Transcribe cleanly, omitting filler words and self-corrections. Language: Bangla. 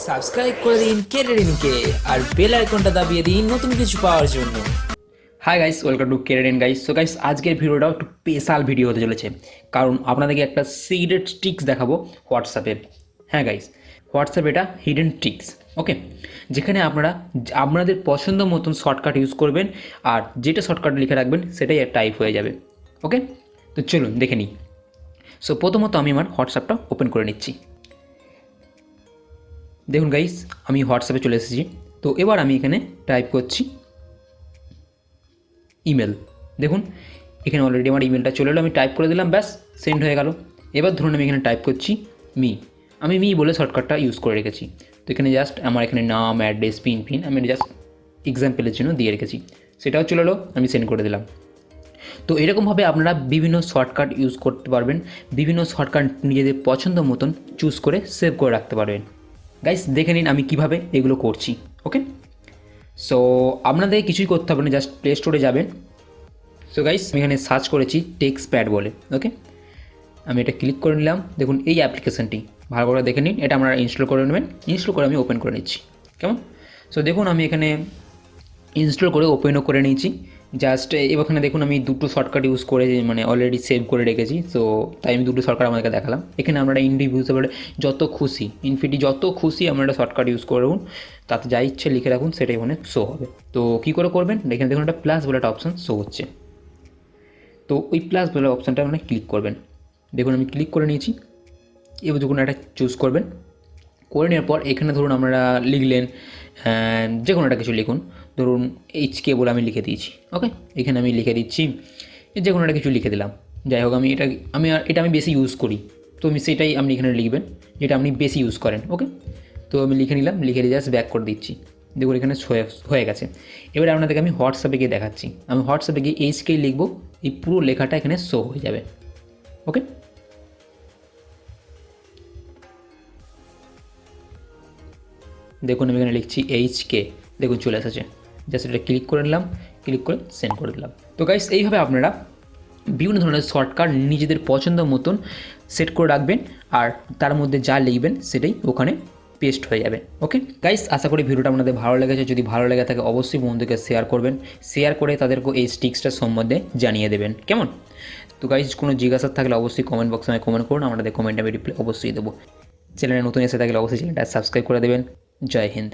সাবস্ক্রাইব করে দিন কেরেডিনকে আর বেল আইকনটা দাবিয়ে দিন নতুন কিছু পাওয়ার জন্য। হাই গাইস, ওয়েলকাম টু কেরেডিন গাইস। সো গাইস, আজকের ভিডিওটাও একটু স্পেশাল ভিডিও হতে চলেছে, কারণ আপনাদেরকে একটা সিক্রেট ট্রিক্স দেখাবো হোয়াটসঅ্যাপে। হ্যাঁ গাইস, হোয়াটসঅ্যাপ এটা হিডেন ট্রিক্স, ওকে, যেখানে আপনারা আপনাদের পছন্দ মতন শর্টকাট ইউজ করবেন আর যেটা শর্টকাট লিখে রাখবেন সেটাই টাইপ হয়ে যাবে। ওকে, তো চলুন দেখে নিই। সো প্রথমত আমি আমার হোয়াটসঅ্যাপটা ওপেন করে নিচ্ছি। দেখুন গাইস, আমি হোয়াটসঅ্যাপে চলে এসেছি। তো এবার আমি এখানে টাইপ করছি ইমেল। দেখুন এখানে অলরেডি আমার ইমেলটা চলে এলো, আমি টাইপ করে দিলাম, ব্যাস সেন্ড হয়ে গেল। এবার ধরুন আমি এখানে টাইপ করছি আমি মি বলে শর্টকাটটা ইউজ করে রেখেছি। তো এখানে জাস্ট আমার এখানে নাম, অ্যাড্রেস, পিন আমি জাস্ট এক্সাম্পলের জন্য দিয়ে রেখেছি, সেটাও চলে এলো, আমি সেন্ড করে দিলাম। তো এরকমভাবে আপনারা বিভিন্ন শর্টকাট ইউজ করতে পারবেন, বিভিন্ন শর্টকাট নিজেদের পছন্দ মতন চুজ করে সেভ করে রাখতে পারবেন। গাইস দেখে নিন আমি কিভাবে এগুলো করছি। ওকে, সো আপনাদের কিছুই করতে হবে না, জাস্ট প্লে স্টোরে যাবেন। সো গাইস আমি এখানে সার্চ করেছি টেক্সট প্যাড বলে। ওকে, আমি এটা ক্লিক করে নিলাম। দেখুন এই অ্যাপ্লিকেশানটি ভালো করে দেখে নিন, এটা আপনারা ইনস্টল করে নেবেন। ইনস্টল করে আমি ওপেন করে নিচ্ছি, কেমন। সো দেখুন আমি এখানে ইনস্টল করে ওপেনও করে নিয়েছি। জাস্ট এখানে দেখুন আমি দুটো শর্টকাট ইউজ করে মানে অলরেডি সেভ করে রেখেছি। সো তাই আমি দুটো শর্টকাট আমাদেরকে দেখালাম। এখানে আপনারা ইন্ডিভিজুয়াল যত খুশি যত খুশি আপনারা শর্টকাট ইউজ করুন, তাতে যা ইচ্ছে লিখে রাখুন, সেটাই ওখানে শো হবে। তো কী করে করবেন, এখানে দেখুন একটা প্লাস বলে একটা অপশান শো হচ্ছে। তো ওই প্লাস বলে অপশানটা আপনারা ক্লিক করবেন। দেখুন আমি ক্লিক করে নিয়েছি। এবার যখন একটা চুজ করবেন, করে নেওয়ার পর এখানে ধরুন আপনারা লিখলেন যে কোনো একটা কিছু লিখুন। ধরুন HK বলে আমি লিখে দিয়েছি। ওকে, এখানে আমি লিখে দিচ্ছি যে কোনো একটা কিছু লিখে দিলাম। যাই হোক এটা আমি বেশি ইউজ করি, তো আমি সেটাই আপনি এখানে লিখবেন যেটা আপনি বেশি ইউজ করেন। ওকে, তো আমি লিখে নিলাম, লিখে দিয়ে জাস্ট ব্যাক করে দিচ্ছি। দেখুন এখানে হয়ে গেছে। এবারে আপনাদেরকে আমি হোয়াটসঅ্যাপে গিয়ে দেখাচ্ছি। আমি হোয়াটসঅ্যাপে গিয়ে HK লিখবো, এই পুরো লেখাটা এখানে শো হয়ে যাবে। ওকে, দেখুন আমি এখানে লিখছি HK, দেখুন চলে এসেছে। জাস্ট এটা ক্লিক করে নিলাম, ক্লিক করে সেন্ড করে দিলাম। তো গাইস এইভাবে আপনারা বিভিন্ন ধরনের শর্টকাট নিজেদের পছন্দ মতন সেট করে রাখবেন আর তার মধ্যে যা লিখবেন সেটাই ওখানে পেস্ট হয়ে যাবে। ওকে গাইস, আশা করি ভিডিওটা আপনাদের ভালো লেগেছে। যদি ভালো লেগে থাকে অবশ্যই বন্ধুকে শেয়ার করবেন, শেয়ার করে তাদেরকে এই ট্রিক্সটা সম্বন্ধে জানিয়ে দেবেন, কেমন। তো গাইস কোনো জিজ্ঞাসা থাকলে অবশ্যই কমেন্ট বক্সে আমি কমেন্ট করুন, আমাদের কমেন্টে আমি রিপ্লাই অবশ্যই দেবো। চ্যানেলে নতুন এসে থাকলে অবশ্যই চ্যানেলটা সাবস্ক্রাইব করে দেবেন। জয় হিন্দ।